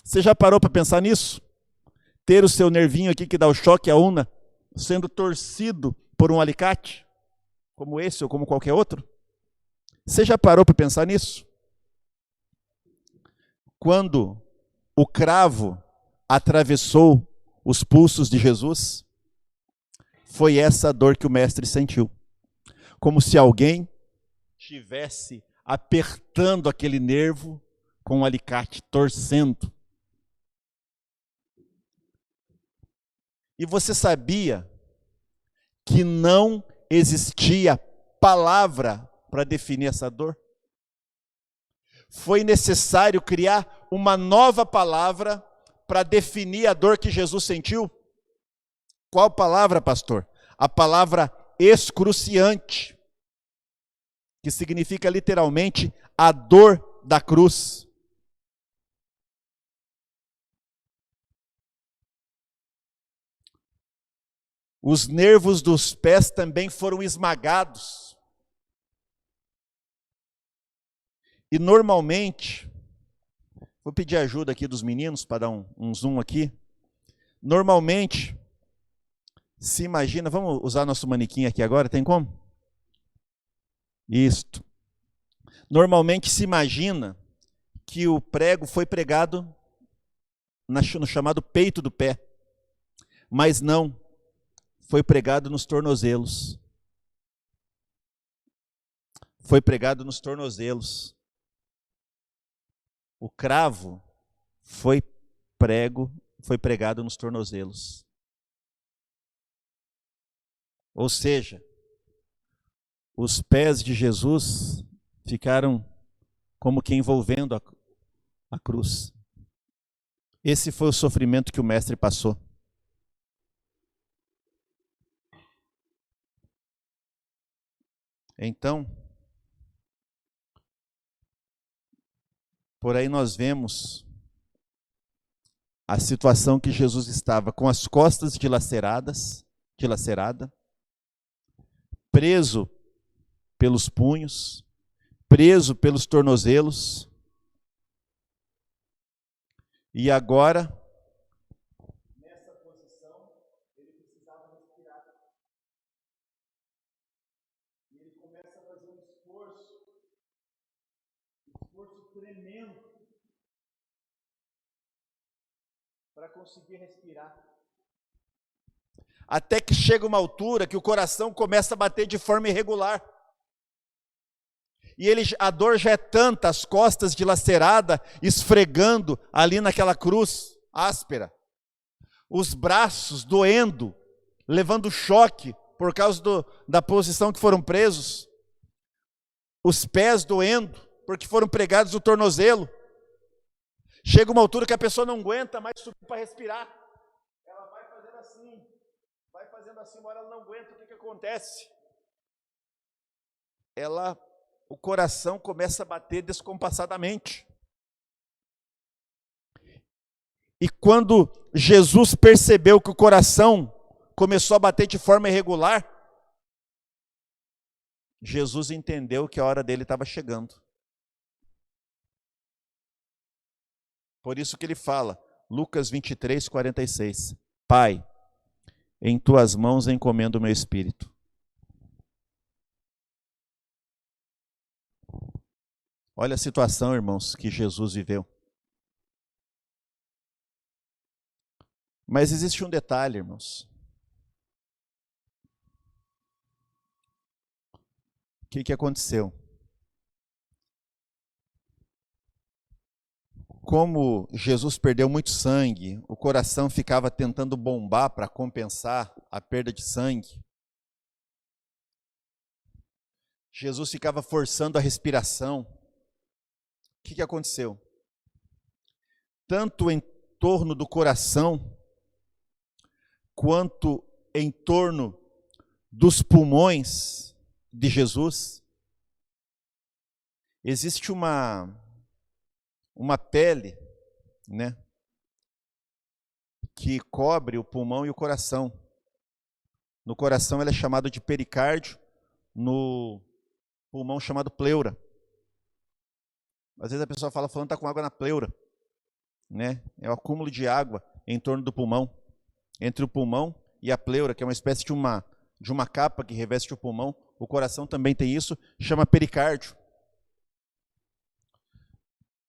Você já parou para pensar nisso? Ter o seu nervinho aqui que dá o choque, a ulna, sendo torcido por um alicate, como esse ou como qualquer outro? Você já parou para pensar nisso? Quando o cravo atravessou os pulsos de Jesus, foi essa dor que o mestre sentiu. Como se alguém estivesse apertando aquele nervo com um alicate, torcendo. E você sabia que não existia palavra para definir essa dor? Foi necessário criar uma nova palavra para definir a dor que Jesus sentiu? Qual palavra, pastor? A palavra excruciante, que significa literalmente a dor da cruz. Os nervos dos pés também foram esmagados. E normalmente, vou pedir ajuda aqui dos meninos para dar um zoom aqui. Normalmente, se imagina, vamos usar nosso manequim aqui agora, tem como? Isto. Normalmente se imagina que o prego foi pregado no chamado peito do pé, mas não, foi pregado nos tornozelos. Foi pregado nos tornozelos. O cravo foi pregado nos tornozelos. Ou seja, os pés de Jesus ficaram como que envolvendo a cruz. Esse foi o sofrimento que o mestre passou. Então, por aí nós vemos a situação que Jesus estava com as costas dilacerada, preso pelos punhos, preso pelos tornozelos, e agora, nessa posição, ele precisava respirar. E ele começa a fazer um esforço tremendo, para conseguir respirar. Até que chega uma altura que o coração começa a bater de forma irregular. E a dor já é tanta, as costas dilaceradas, esfregando ali naquela cruz áspera. Os braços doendo, levando choque, por causa da posição que foram presos, os pés doendo, porque foram pregados no tornozelo. Chega uma altura que a pessoa não aguenta mais subir para respirar. Ela vai fazendo assim, uma hora ela não aguenta, o que acontece? O coração começa a bater descompassadamente. E quando Jesus percebeu que o coração começou a bater de forma irregular, Jesus entendeu que a hora dele estava chegando. Por isso que ele fala, Lucas 23, 46, Pai, em tuas mãos encomendo o meu espírito. Olha a situação, irmãos, que Jesus viveu. Mas existe um detalhe, irmãos. O que aconteceu? Como Jesus perdeu muito sangue, o coração ficava tentando bombar para compensar a perda de sangue. Jesus ficava forçando a respiração. O que aconteceu? Tanto em torno do coração, quanto em torno dos pulmões de Jesus, existe uma pele, né, que cobre o pulmão e o coração. No coração ela é chamada de pericárdio, no pulmão chamado pleura. Às vezes a pessoa fala, falando está com água na pleura, né? É o acúmulo de água em torno do pulmão, entre o pulmão e a pleura, que é uma espécie de uma capa que reveste o pulmão. O coração também tem isso, chama pericárdio.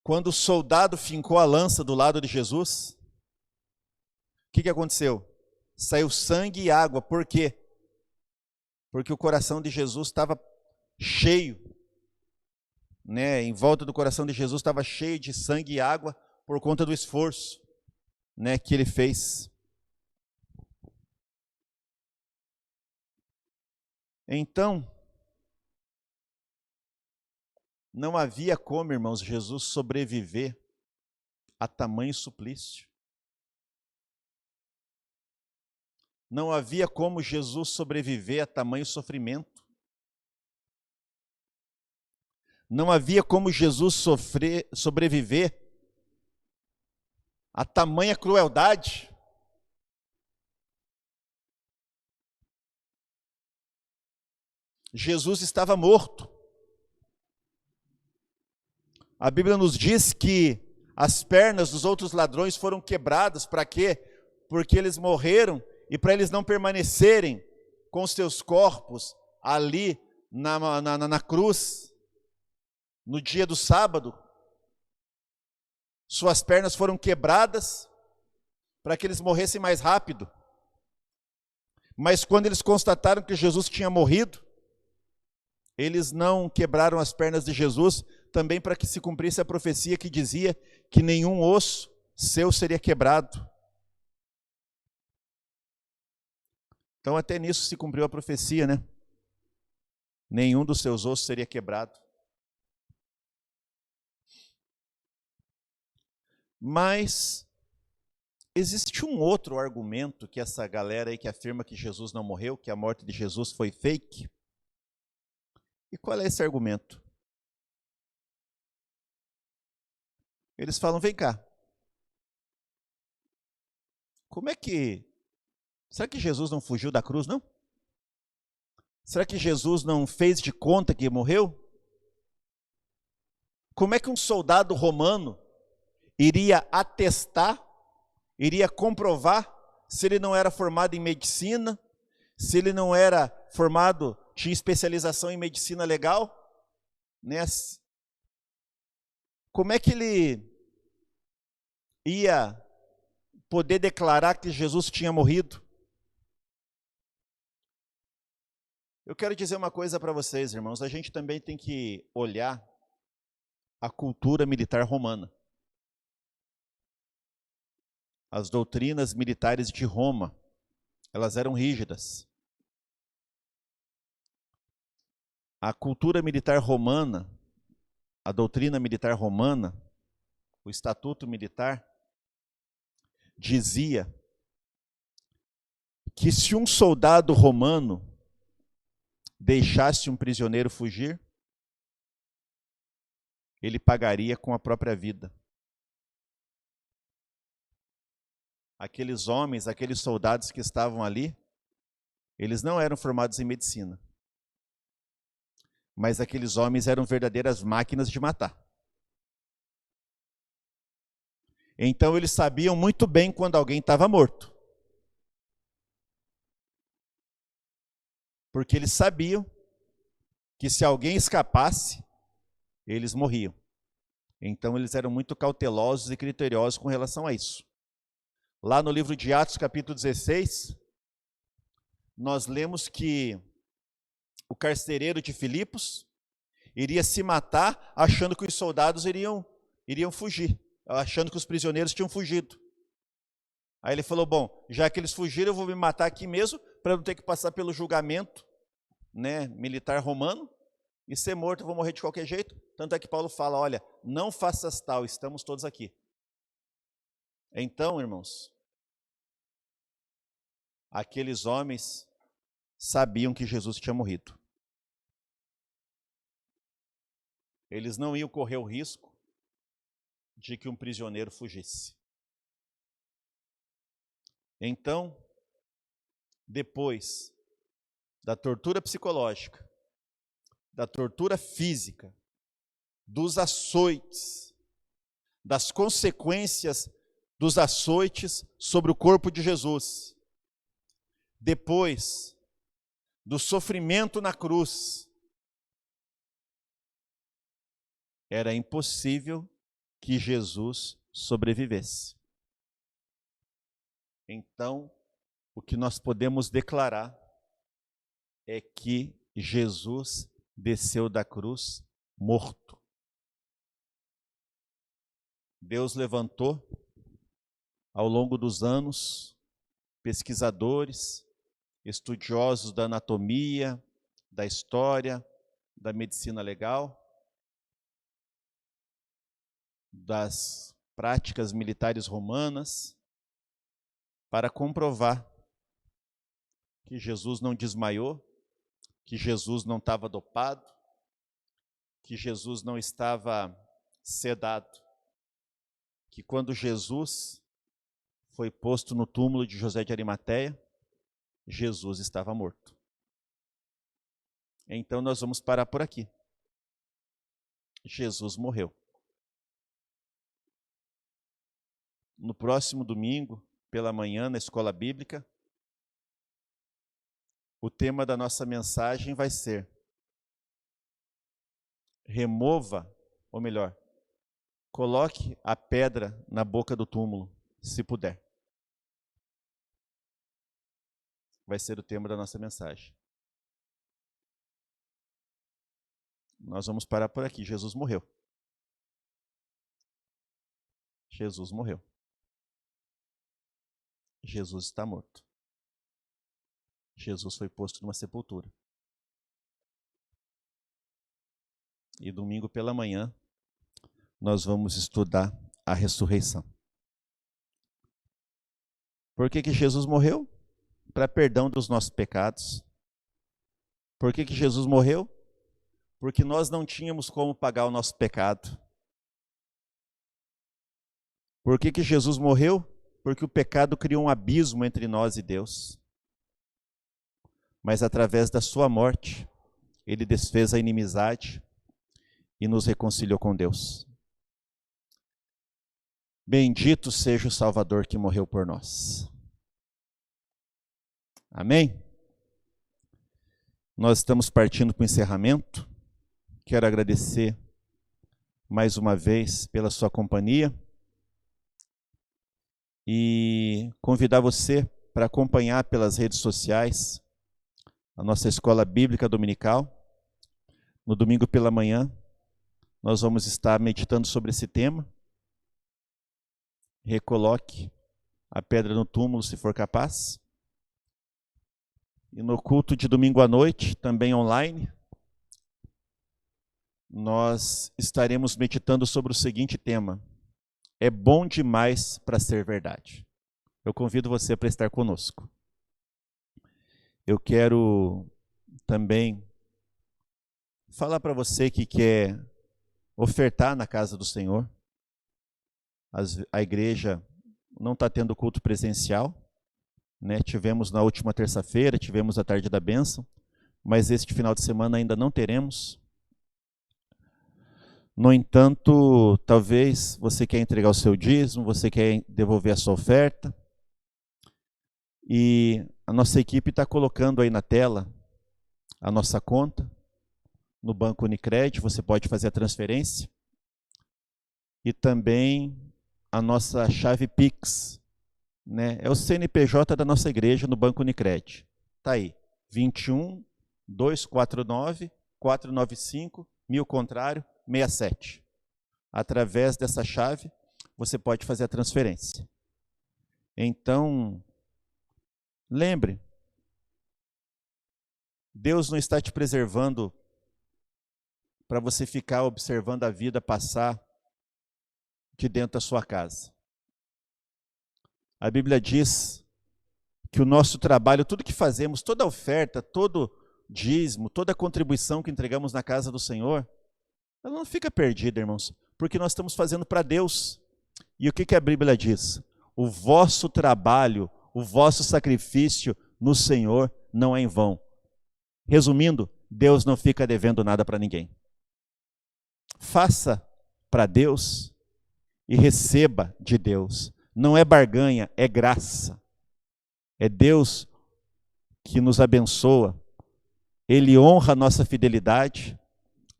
Quando o soldado fincou a lança do lado de Jesus, o que aconteceu? Saiu sangue e água. Por quê? Porque o coração de Jesus estava cheio, né? Em volta do coração de Jesus estava cheio de sangue e água por conta do esforço, né, que ele fez. Então, não havia como, irmãos, Jesus sobreviver a tamanho suplício. Não havia como Jesus sobreviver a tamanho sofrimento. Não havia como Jesus sobreviver a tamanha crueldade. Jesus estava morto. A Bíblia nos diz que as pernas dos outros ladrões foram quebradas. Para quê? Porque eles morreram e para eles não permanecerem com os seus corpos ali na cruz, no dia do sábado, suas pernas foram quebradas para que eles morressem mais rápido. Mas quando eles constataram que Jesus tinha morrido, eles não quebraram as pernas de Jesus, também para que se cumprisse a profecia que dizia que nenhum osso seu seria quebrado. Então até nisso se cumpriu a profecia, né? Nenhum dos seus ossos seria quebrado. Mas existe um outro argumento que essa galera aí que afirma que Jesus não morreu, que a morte de Jesus foi fake. E qual é esse argumento? Eles falam, vem cá, será que Jesus não fugiu da cruz, não? Será que Jesus não fez de conta que morreu? Como é que um soldado romano iria atestar, iria comprovar se ele não era formado em medicina, se ele não era formado, tinha especialização em medicina legal, né? Como é que ele ia poder declarar que Jesus tinha morrido? Eu quero dizer uma coisa para vocês, irmãos, a gente também tem que olhar a cultura militar romana. As doutrinas militares de Roma, elas eram rígidas. A cultura militar romana, a doutrina militar romana, o estatuto militar, dizia que se um soldado romano deixasse um prisioneiro fugir, ele pagaria com a própria vida. Aqueles homens, aqueles soldados que estavam ali, eles não eram formados em medicina. Mas aqueles homens eram verdadeiras máquinas de matar. Então eles sabiam muito bem quando alguém estava morto. Porque eles sabiam que se alguém escapasse, eles morriam. Então eles eram muito cautelosos e criteriosos com relação a isso. Lá no livro de Atos, capítulo 16, nós lemos que o carcereiro de Filipos iria se matar achando que os soldados iriam fugir, achando que os prisioneiros tinham fugido. Aí ele falou, bom, já que eles fugiram, eu vou me matar aqui mesmo, para não ter que passar pelo julgamento, né, militar romano, e ser morto, eu vou morrer de qualquer jeito. Tanto é que Paulo fala, olha, não faças tal, estamos todos aqui. Então, irmãos, aqueles homens sabiam que Jesus tinha morrido. Eles não iam correr o risco de que um prisioneiro fugisse. Então, depois da tortura psicológica, da tortura física, dos açoites, das consequências dos açoites sobre o corpo de Jesus, depois do sofrimento na cruz, era impossível que Jesus sobrevivesse. Então, o que nós podemos declarar é que Jesus desceu da cruz morto. Deus levantou, ao longo dos anos, pesquisadores, estudiosos da anatomia, da história, da medicina legal, das práticas militares romanas, para comprovar que Jesus não desmaiou, que Jesus não estava dopado, que Jesus não estava sedado, que quando Jesus foi posto no túmulo de José de Arimateia, Jesus estava morto. Então nós vamos parar por aqui. Jesus morreu. No próximo domingo, pela manhã, na escola bíblica, o tema da nossa mensagem vai ser: remova, ou melhor, coloque a pedra na boca do túmulo, se puder. Vai ser o tema da nossa mensagem. Nós vamos parar por aqui. Jesus morreu. Jesus morreu. Jesus está morto. Jesus foi posto numa sepultura. E domingo pela manhã, nós vamos estudar a ressurreição. Por que Jesus morreu? Para perdão dos nossos pecados. Por que Jesus morreu? Porque nós não tínhamos como pagar o nosso pecado. Por que Jesus morreu? Porque o pecado criou um abismo entre nós e Deus. Mas através da sua morte, ele desfez a inimizade e nos reconciliou com Deus. Bendito seja o Salvador que morreu por nós. Amém? Nós estamos partindo para o encerramento. Quero agradecer mais uma vez pela sua companhia e convidar você para acompanhar pelas redes sociais a nossa escola bíblica dominical. No domingo pela manhã, nós vamos estar meditando sobre esse tema. Recoloque a pedra no túmulo, se for capaz. E no culto de domingo à noite, também online, nós estaremos meditando sobre o seguinte tema: é bom demais para ser verdade. Eu convido você para estar conosco. Eu quero também falar para você que quer ofertar na casa do Senhor. A igreja não está tendo culto presencial, né? Tivemos na última terça-feira, tivemos a tarde da bênção, mas este final de semana ainda não teremos. No entanto, talvez você quer entregar o seu dízimo, você quer devolver a sua oferta, e a nossa equipe está colocando aí na tela a nossa conta no Banco Unicred, você pode fazer a transferência, e também a nossa chave Pix, né? É o CNPJ da nossa igreja no Banco Unicred. Está aí, 21 249 495 1000 contrário 67. Através dessa chave, você pode fazer a transferência. Então, lembre, Deus não está te preservando para você ficar observando a vida passar de dentro da sua casa. A Bíblia diz que o nosso trabalho, tudo que fazemos, toda oferta, todo dízimo, toda contribuição que entregamos na casa do Senhor, ela não fica perdida, irmãos, porque nós estamos fazendo para Deus. E o que a Bíblia diz? O vosso trabalho, o vosso sacrifício no Senhor não é em vão. Resumindo, Deus não fica devendo nada para ninguém. Faça para Deus e receba de Deus. Não é barganha, é graça. É Deus que nos abençoa. Ele honra a nossa fidelidade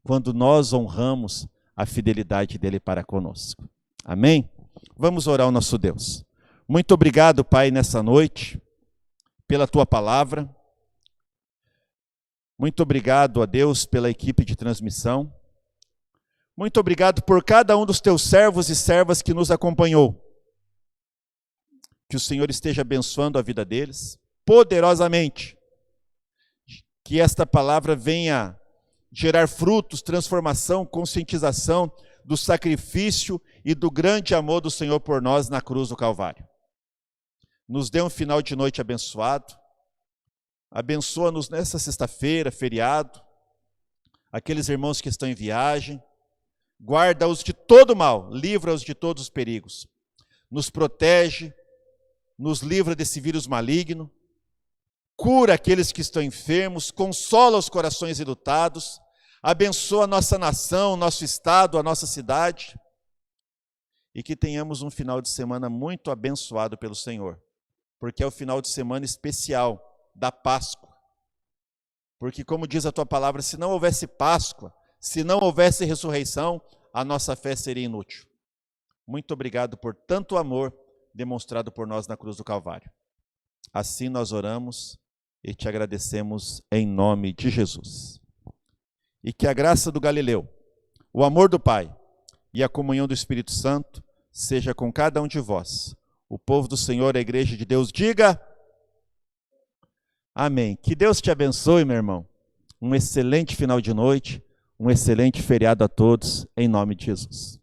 quando nós honramos a fidelidade dele para conosco. Amém? Vamos orar ao nosso Deus. Muito obrigado, Pai, nessa noite, pela tua palavra. Muito obrigado a Deus pela equipe de transmissão. Muito obrigado por cada um dos teus servos e servas que nos acompanhou. Que o Senhor esteja abençoando a vida deles poderosamente. Que esta palavra venha gerar frutos, transformação, conscientização do sacrifício e do grande amor do Senhor por nós na cruz do Calvário. Nos dê um final de noite abençoado. Abençoa-nos nessa sexta-feira, feriado. Aqueles irmãos que estão em viagem. Guarda-os de todo mal, livra-os de todos os perigos. Nos protege, nos livra desse vírus maligno. Cura aqueles que estão enfermos, consola os corações enlutados. Abençoa a nossa nação, nosso estado, a nossa cidade. E que tenhamos um final de semana muito abençoado pelo Senhor. Porque é o final de semana especial da Páscoa. Porque, como diz a tua palavra, se não houvesse Páscoa, se não houvesse ressurreição, a nossa fé seria inútil. Muito obrigado por tanto amor demonstrado por nós na cruz do Calvário. Assim nós oramos e te agradecemos em nome de Jesus. E que a graça do Galileu, o amor do Pai e a comunhão do Espírito Santo seja com cada um de vós. O povo do Senhor, a igreja de Deus, diga amém. Que Deus te abençoe, meu irmão. Um excelente final de noite. Um excelente feriado a todos, em nome de Jesus.